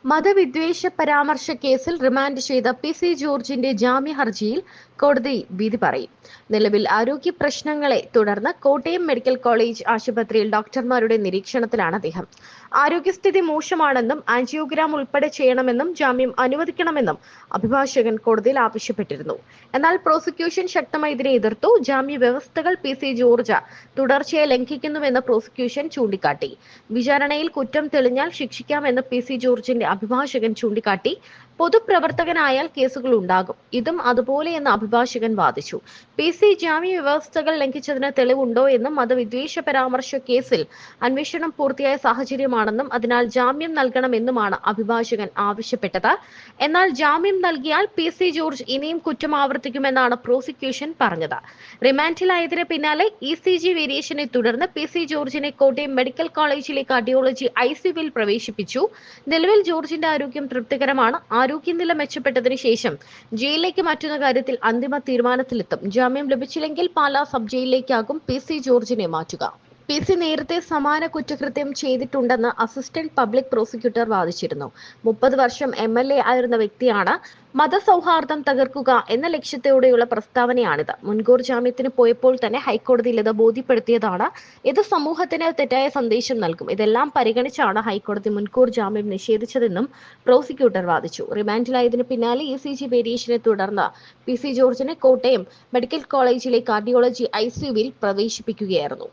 മതവിദ്വേഷ പരാമർശ കേസിൽ റിമാൻഡ് ചെയ്ത പി.സി. ജോർജിന്റെ ജാമ്യ ഹർജിയിൽ കോടതി വിധി പറയും. നിലവിൽ ആരോഗ്യ പ്രശ്നങ്ങളെ തുടർന്ന് കോട്ടയം മെഡിക്കൽ കോളേജ് ആശുപത്രിയിൽ ഡോക്ടർമാരുടെ നിരീക്ഷണത്തിലാണ് അദ്ദേഹം. ആരോഗ്യസ്ഥിതി മോശമാണെന്നും ആൻജിയോഗ്രാം ഉൾപ്പെടെ ചെയ്യണമെന്നും ജാമ്യം അനുവദിക്കണമെന്നും അഭിഭാഷകൻ കോടതിയിൽ ആവശ്യപ്പെട്ടിരുന്നു. എന്നാൽ പ്രോസിക്യൂഷൻ ശക്തമായി ഇതിനെ എതിർത്തു. ജാമ്യ വ്യവസ്ഥകൾ പി.സി. ജോർജ് തുടർച്ചയായി ലംഘിക്കുന്നുവെന്ന് പ്രോസിക്യൂഷൻ ചൂണ്ടിക്കാട്ടി. വിചാരണയിൽ കുറ്റം തെളിഞ്ഞാൽ ശിക്ഷിക്കാമെന്ന് പി.സി. ജോർജിന്റെ അഭിഭാഷകൻ ചൂണ്ടിക്കാട്ടി. പൊതുപ്രവർത്തകനായാൽ കേസുകൾ ഉണ്ടാകും, ഇതും അതുപോലെയെന്ന് അഭിഭാഷകൻ വാദിച്ചു. പി.സി. ജാമ്യ വ്യവസ്ഥകൾ ലംഘിച്ചതിന് തെളിവുണ്ടോ എന്നും മതവിദ്വേഷ പരാമർശ കേസിൽ അന്വേഷണം പൂർത്തിയായ സാഹചര്യമാണെന്നും അതിനാൽ ജാമ്യം നൽകണമെന്നുമാണ് അഭിഭാഷകൻ ആവശ്യപ്പെട്ടത്. എന്നാൽ ജാമ്യം നൽകിയാൽ പി.സി. ജോർജ് ഇനിയും കുറ്റം ആവർത്തിക്കുമെന്നാണ് പ്രോസിക്യൂഷൻ പറഞ്ഞത്. റിമാൻഡിലായതിന് പിന്നാലെ ഇ.സി.ജി വേരിയേഷനെ തുടർന്ന് പി.സി. ജോർജിനെ കോട്ടയം മെഡിക്കൽ കോളേജിലെ കാർഡിയോളജി ഐസിയുവിൽ പ്രവേശിപ്പിച്ചു. നിലവിൽ ജോർജിന്റെ ആരോഗ്യം തൃപ്തികരമാണ്. ആരോഗ്യനില മെച്ചപ്പെട്ടതിനു ശേഷം ജയിലിലേക്ക് മാറ്റുന്ന കാര്യത്തിൽ അന്തിമ തീരുമാനത്തിലെത്തും. ജാമ്യം ലഭിച്ചില്ലെങ്കിൽ പാലാ സബ് ജയിലിലേക്കാകും പി.സി. ജോർജിനെ മാറ്റുക. പി.സി. നേരത്തെ സമാന കുറ്റകൃത്യം ചെയ്തിട്ടുണ്ടെന്ന് അസിസ്റ്റന്റ് പബ്ലിക് പ്രോസിക്യൂട്ടർ വാദിച്ചിരുന്നു. 30 വർഷം എം.എൽ.എ. ആയിരുന്ന വ്യക്തിയാണ്. മതസൗഹാർദ്ദം തകർക്കുക എന്ന ലക്ഷ്യത്തോടെയുള്ള പ്രസ്താവനയാണിത്. മുൻകൂർ ജാമ്യത്തിന് പോയപ്പോൾ തന്നെ ഹൈക്കോടതിയിൽ ഇത് ബോധ്യപ്പെടുത്തിയതാണ്. ഇത് സമൂഹത്തിന് തെറ്റായ സന്ദേശം നൽകും. ഇതെല്ലാം പരിഗണിച്ചാണ് ഹൈക്കോടതി മുൻകൂർ ജാമ്യം നിഷേധിച്ചതെന്നും പ്രോസിക്യൂട്ടർ വാദിച്ചു. റിമാൻഡിലായതിനു പിന്നാലെ ഇ.സി.ജി വേരിയേഷനെ തുടർന്ന് പി.സി. ജോർജിനെ കോട്ടയം മെഡിക്കൽ കോളേജിലെ കാർഡിയോളജി ഐസിയുവിൽ പ്രവേശിപ്പിക്കുകയായിരുന്നു.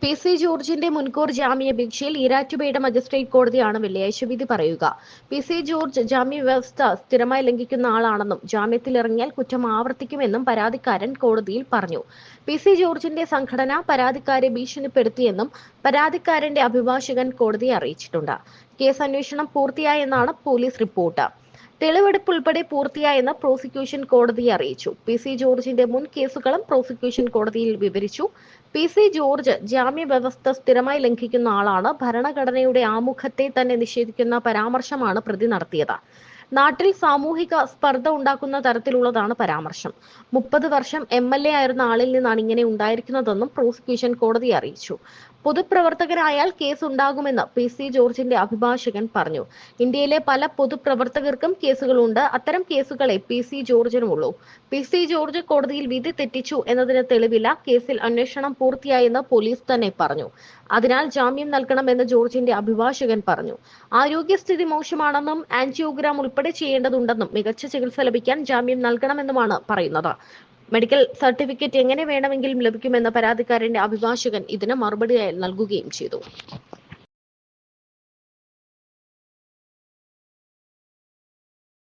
പി.സി. ജോർജിന്റെ മുൻകൂർ ജാമ്യാപേക്ഷയിൽ ഈരാറ്റുപേട്ട മജിസ്ട്രേറ്റ് കോടതിയാണ് വെള്ളിയാഴ്ച വിധി പറയുക. പി.സി. ജോർജ് ജാമ്യ വ്യവസ്ഥ സ്ഥിരമായി ലംഘിക്കുന്ന ആളാണെന്നും ജാമ്യത്തിലിറങ്ങിയാൽ കുറ്റം ആവർത്തിക്കുമെന്നും പരാതിക്കാരൻ കോടതിയിൽ പറഞ്ഞു. പി.സി. ജോർജിന്റെ സംഘടന പരാതിക്കാരെ ഭീഷണിപ്പെടുത്തിയെന്നും പരാതിക്കാരന്റെ അഭിഭാഷകൻ കോടതിയെ അറിയിച്ചിട്ടുണ്ട്. കേസ് അന്വേഷണം പൂർത്തിയായെന്നാണ് പോലീസ് റിപ്പോർട്ട്. തെളിവെടുപ്പ് ഉൾപ്പെടെ പൂർത്തിയായെന്ന് പ്രോസിക്യൂഷൻ കോടതിയെ അറിയിച്ചു. പി.സി. ജോർജിന്റെ മുൻ കേസുകളും പ്രോസിക്യൂഷൻ കോടതിയിൽ വിവരിച്ചു. പി.സി. ജോർജ് ജാമ്യ വ്യവസ്ഥ സ്ഥിരമായി ലംഘിക്കുന്ന ആളാണ്. ഭരണഘടനയുടെ ആമുഖത്തെ തന്നെ നിഷേധിക്കുന്ന പരാമർശമാണ് പ്രതി നടത്തിയത്. നാട്ടിൽ സാമൂഹിക സ്പർദ്ധ ഉണ്ടാക്കുന്ന തരത്തിലുള്ളതാണ് പരാമർശം. 30 വർഷം എം.എൽ.എ. ആയിരുന്ന ആളിൽ നിന്നാണ് ഇങ്ങനെ ഉണ്ടായിരിക്കുന്നതെന്നും പ്രോസിക്യൂഷൻ കോടതിയെ അറിയിച്ചു. പൊതുപ്രവർത്തകനായാൽ കേസ് ഉണ്ടാകുമെന്ന് പി.സി. ജോർജിന്റെ അഭിഭാഷകൻ പറഞ്ഞു. ഇന്ത്യയിലെ പല പൊതുപ്രവർത്തകർക്കും കേസുകളുണ്ട്. അത്തരം കേസുകളെ പി.സി. ജോർജിനുമുള്ളൂ. പി.സി. ജോർജ് കോടതിയിൽ വിധി തെറ്റിച്ചു എന്നതിന് തെളിവില്ല. കേസിൽ അന്വേഷണം പൂർത്തിയായെന്ന് പോലീസ് തന്നെ പറഞ്ഞു. അതിനാൽ ജാമ്യം നൽകണമെന്ന് ജോർജിന്റെ അഭിഭാഷകൻ പറഞ്ഞു. ആരോഗ്യസ്ഥിതി മോശമാണെന്നും ആൻജിയോഗ്രാം ഉൾപ്പെടെ ചെയ്യേണ്ടതുണ്ടെന്നും മികച്ച ചികിത്സ ലഭിക്കാൻ ജാമ്യം നൽകണമെന്നുമാണ് പറയുന്നത്. മെഡിക്കൽ സർട്ടിഫിക്കറ്റ് എങ്ങനെ വേണമെങ്കിലും ലഭിക്കുമെന്ന് പരാതിക്കാരന്റെ അഭിഭാഷകൻ ഇതിന് മറുപടിയായി നൽകുകയും ചെയ്തു.